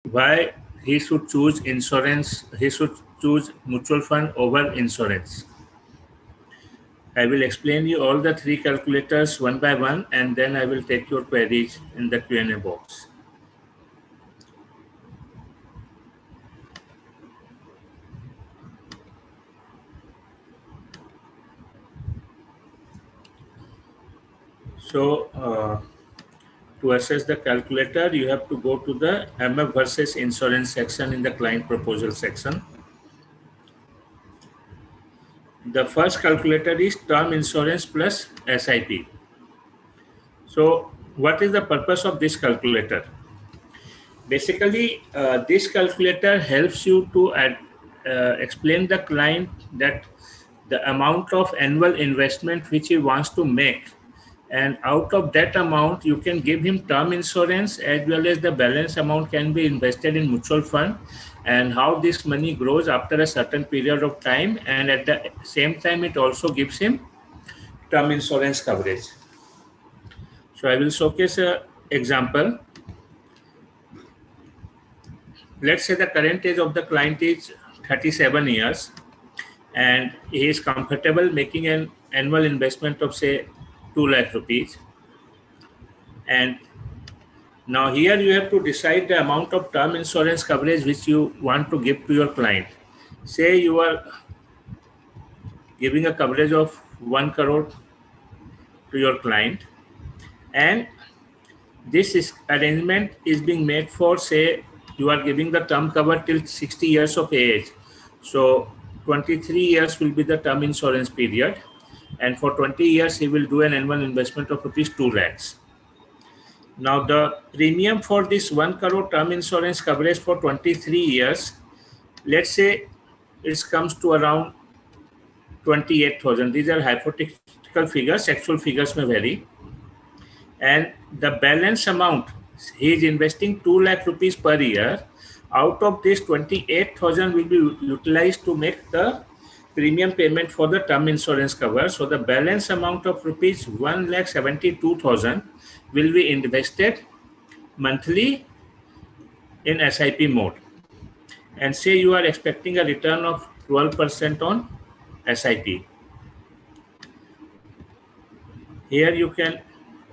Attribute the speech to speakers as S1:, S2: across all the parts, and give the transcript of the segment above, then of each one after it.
S1: why he should choose insurance, he should choose mutual fund over insurance. I will explain you all the three calculators one by one, and then I will take your queries in the Q&A box. So, to access the calculator, you have to go to the MF versus insurance section in the client proposal section. The first calculator is term insurance plus SIP. So what is the purpose of this calculator? Basically, this calculator helps you to explain the client that the amount of annual investment which he wants to make, and out of that amount you can give him term insurance, as well as the balance amount can be invested in mutual fund, and how this money grows after a certain period of time, and at the same time it also gives him term insurance coverage. So I will showcase an example. Let's say the current age of the client is 37 years and he is comfortable making an annual investment of say 2 lakh rupees. And now here you have to decide the amount of term insurance coverage which you want to give to your client. Say you are giving a coverage of 1 crore to your client, and this arrangement is being made for, say, you are giving the term cover till 60 years of age. So 23 years will be the term insurance period, and for 20 years he will do an annual investment of rupees 2 lakhs. Now the premium for this 1 crore term insurance coverage for 23 years, let's say it comes to around 28,000. These are hypothetical figures, actual figures may vary. And the balance amount, he is investing 2 lakh rupees per year. Out of this, 28,000 will be utilized to make the premium payment for the term insurance cover. So the balance amount of rupees 1,72,000 will be invested monthly in SIP mode. And say you are expecting a return of 12% on SIP. Here you can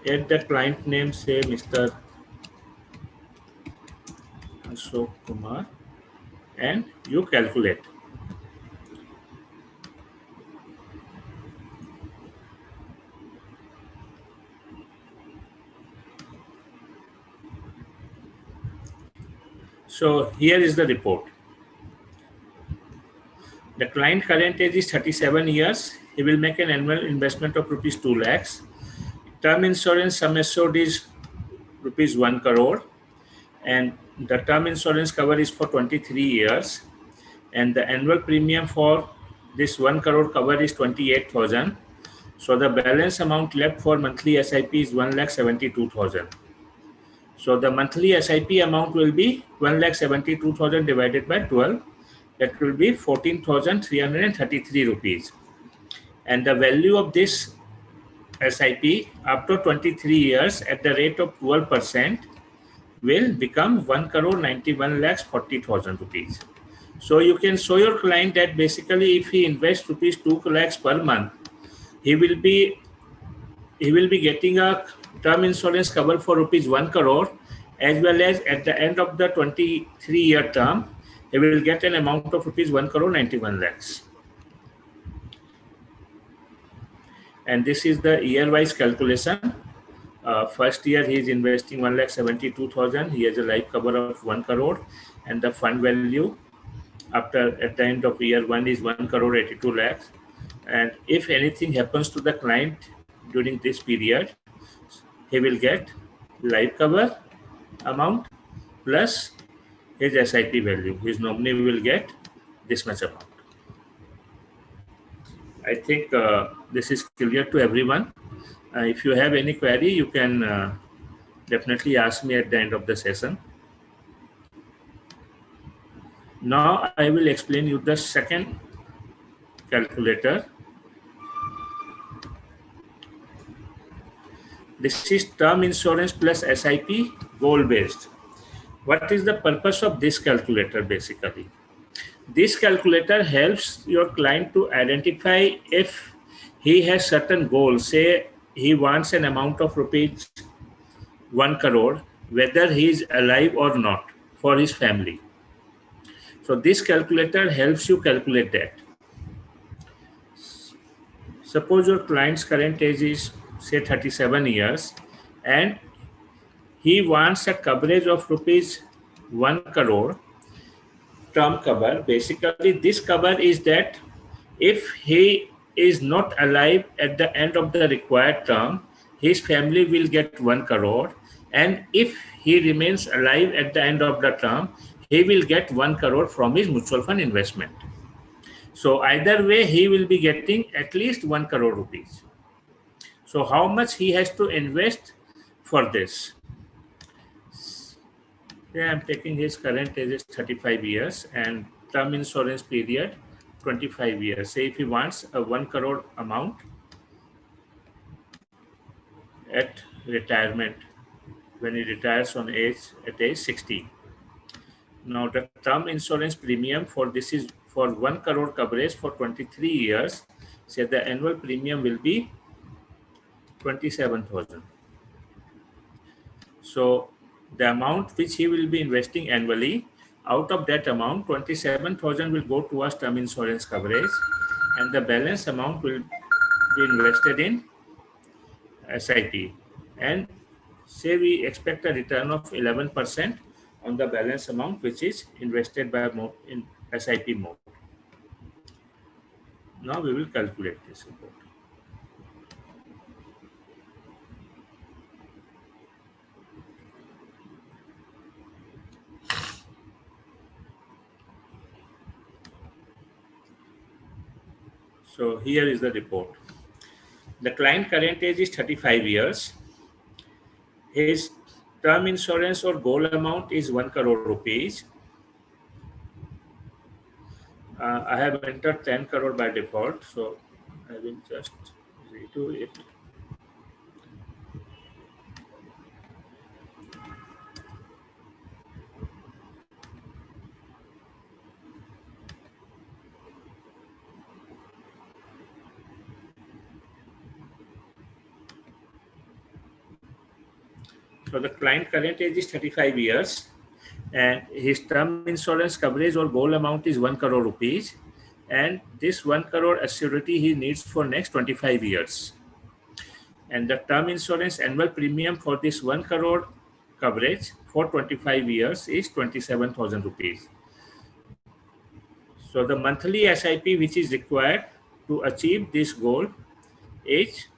S1: add the client name, say Mr. Ashok Kumar, and you calculate. So here is the report. The client current age is 37 years. He will make an annual investment of rupees 2 lakhs. Term insurance sum assured is rupees 1 crore, and the term insurance cover is for 23 years, and the annual premium for this 1 crore cover is 28,000. So the balance amount left for monthly SIP is 1,72,000. So the monthly SIP amount will be 1,72,000 divided by 12. That will be 14,333 rupees. And the value of this SIP after 23 years at the rate of 12% will become 1 crore 91 lakhs 40,000 rupees. So you can show your client that basically if he invests rupees 2 lakhs per month, he will be getting a term insurance cover for rupees 1 crore, as well as at the end of the 23-year term, he will get an amount of rupees 1 crore 91 lakhs. And this is the year-wise calculation. First year he is investing 1,72,000. He has a life cover of 1 crore, and the fund value at the end of year 1 is 1 crore 82 lakhs. And if anything happens to the client during this period, he will get life cover amount plus his SIP value. His nominee will get this much amount. I think this is clear to everyone. If you have any query, you can definitely ask me at the end of the session. Now I will explain you the second calculator. This is term insurance plus SIP goal based. What is the purpose of this calculator basically? This calculator helps your client to identify if he has certain goals. Say he wants an amount of rupees 1 crore, whether he is alive or not, for his family. So this calculator helps you calculate that. Suppose your client's current age is say 37 years and he wants a coverage of rupees 1 crore term cover. Basically, this cover is that if he is not alive at the end of the required term, his family will get 1 crore. And if he remains alive at the end of the term, he will get 1 crore from his mutual fund investment. So either way, he will be getting at least 1 crore rupees. So how much he has to invest for this? Yeah, I'm taking his current age is 35 years and term insurance period 25 years. Say if he wants a 1 crore amount at retirement, when he retires at age 60. Now the term insurance premium for this is for 1 crore coverage for 23 years. Say the annual premium will be 27,000. So the amount which he will be investing annually, out of that amount, 27,000 will go towards term insurance coverage, and the balance amount will be invested in SIP. And say we expect a return of 11% on the balance amount which is invested by in SIP mode. Now we will calculate this report. So here is the report. The client current age is 35 years. His term insurance or goal amount is 1 crore rupees. I have entered 10 crore by default, so I will just redo it. So the client current age is 35 years and his term insurance coverage or goal amount is 1 crore rupees. And this 1 crore assurity he needs for next 25 years. And the term insurance annual premium for this 1 crore coverage for 25 years is 27,000 rupees. So the monthly SIP which is required to achieve this goal is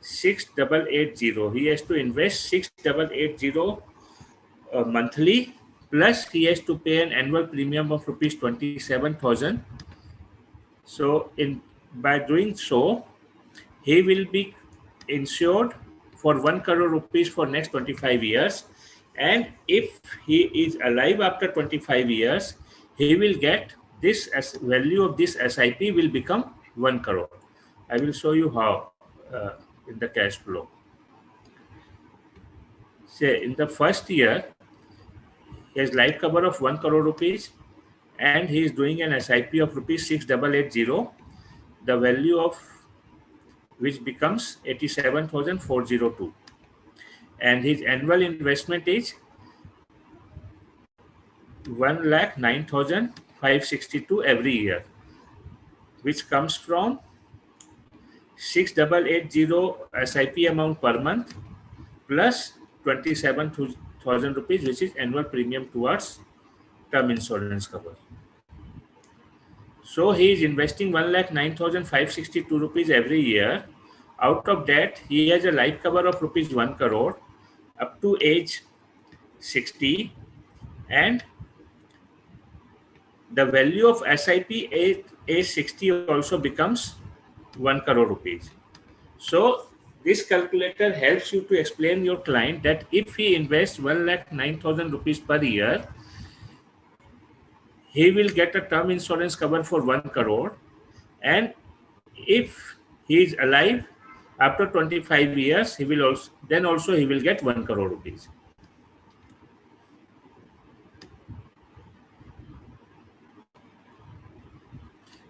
S1: 6,880. He has to invest 6,880 monthly, plus he has to pay an annual premium of rupees 27,000. So by doing so, he will be insured for 1 crore rupees for next 25 years. And if he is alive after 25 years, he will get this as value of this SIP will become 1 crore. I will show you how in the cash flow. Say in the first year, he has life cover of 1 crore rupees and he is doing an SIP of rupees 6,880, the value of which becomes 87,402. And his annual investment is 1,09,562 every year, which comes from 6,880 SIP amount per month plus 27,000 rupees, which is annual premium towards term insurance cover. So he is investing 1,09,562 rupees every year. Out of that, he has a life cover of rupees 1 crore up to age 60, and the value of SIP age 60 also becomes 1 crore rupees. So this calculator helps you to explain your client that if he invests 1,09,000 rupees per year, he will get a term insurance cover for 1 crore. And if he is alive after 25 years, he will also he will get 1 crore rupees.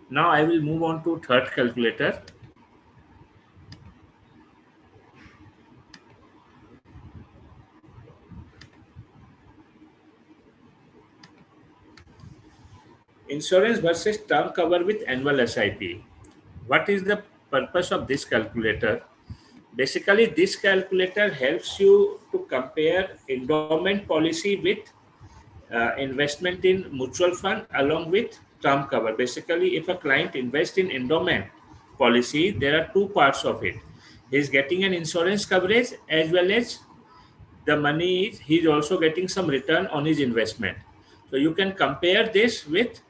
S1: Now I will move on to third calculator. Insurance versus term cover with annual SIP. What is the purpose of this calculator? Basically, this calculator helps you to compare endowment policy with investment in mutual fund along with term cover. Basically, if a client invests in endowment policy, there are two parts of it. He's getting an insurance coverage as well as the money is he's also getting some return on his investment. So you can compare this with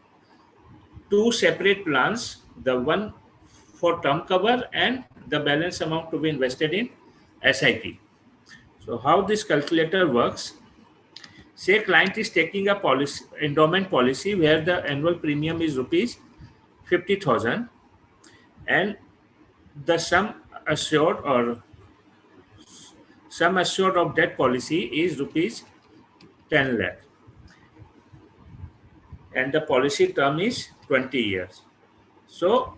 S1: two separate plans, the one for term cover and the balance amount to be invested in SIP. So how this calculator works, say client is taking a policy, endowment policy where the annual premium is rupees 50,000 and the sum assured of that policy is rupees 10 lakh and the policy term is 20 years. So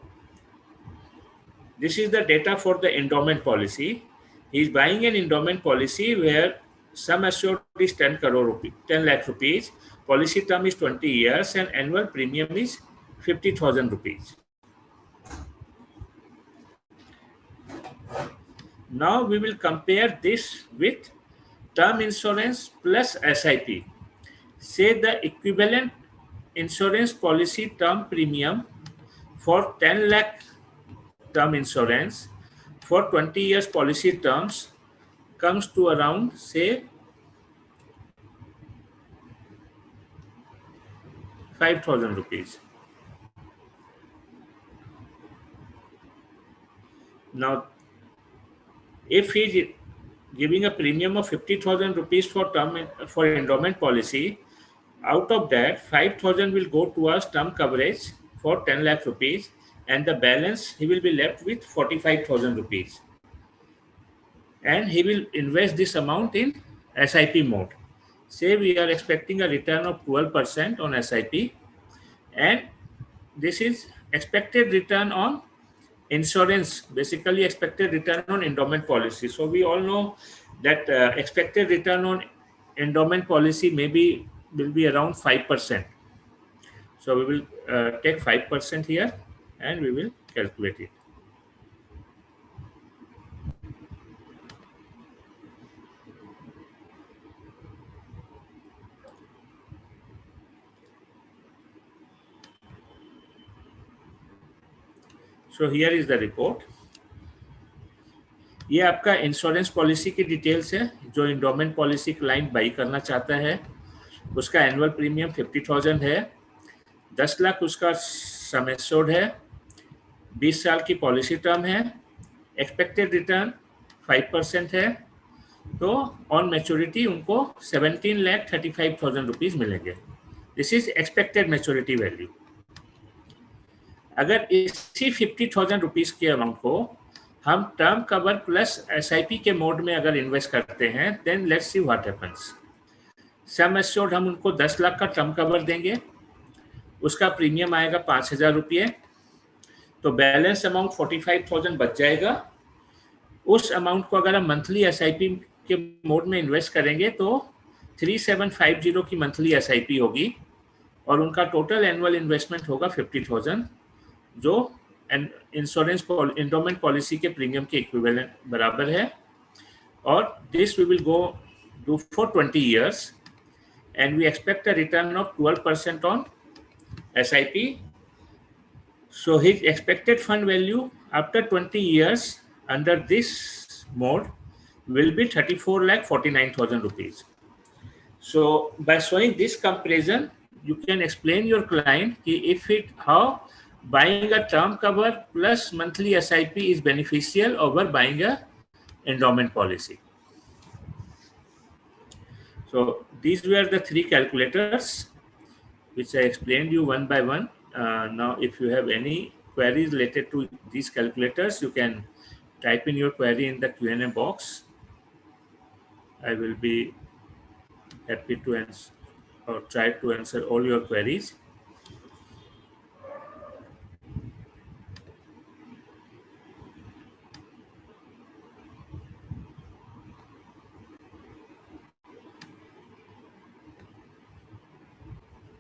S1: this is the data for the endowment policy. He is buying an endowment policy where sum assured is 10 lakh rupees, policy term is 20 years and annual premium is 50,000 rupees. Now we will compare this with term insurance plus SIP. Say the equivalent insurance policy term premium for 10 lakh term insurance for 20 years policy terms comes to around, say, 5,000 rupees. Now, if he is giving a premium of 50,000 rupees for endowment policy, out of that 5,000 will go towards term coverage for 10 lakh rupees and the balance he will be left with 45,000 rupees. And he will invest this amount in SIP mode. Say we are expecting a return of 12% on SIP and this is expected return on insurance, basically expected return on endowment policy. So we all know that expected return on endowment policy will be around 5%. So we will take 5% here and we will calculate it. So here is the report. ये आपका insurance policy की details है जो endowment policy client by करना चाहता है. उसका annual premium 50,000 है, 10 लाख उसका सम एश्योर्ड है, 20 साल की पॉलिसी टर्म है, एक्सपेक्टेड रिटर्न 5% है, तो ऑन मैच्योरिटी उनको 17,35,000 रुपीज मिलेंगे. This is expected maturity value. अगर इसी 50,000 रुपीज के अमाउंट को हम टर्म कवर प्लस SIP के मोड में अगर इन्वेस्ट करते हैं, then let's see what happens. Sum assured हम उनको 10 लाख का टर्म कवर देंगे, उसका प्रीमियम आएगा 5,000 रुपये, तो बैलेंस अमाउंट 45,000 बच जाएगा. उस अमाउंट को अगर हम मंथली SIP के मोड में इन्वेस्ट करेंगे तो 3750 की मंथली SIP होगी और उनका टोटल एनुअल इन्वेस्टमेंट होगा 50,000 जो इंश्योरेंस एंडोमेंट पॉलिसी के प्रीमियम के इक्विवेलेंट बराबर है. और this we will go do for 20 years and we expect a return of 12% on SIP. So his expected fund value after 20 years under this mode will be 34,49,000 rupees. So by showing this comparison, you can explain your client how buying a term cover plus monthly SIP is beneficial over buying a endowment policy. So these were the three calculators which I explained you one by one. Now if you have any queries related to these calculators, you can type in your query in the Q&A box. I will be happy to answer or try to answer all your queries.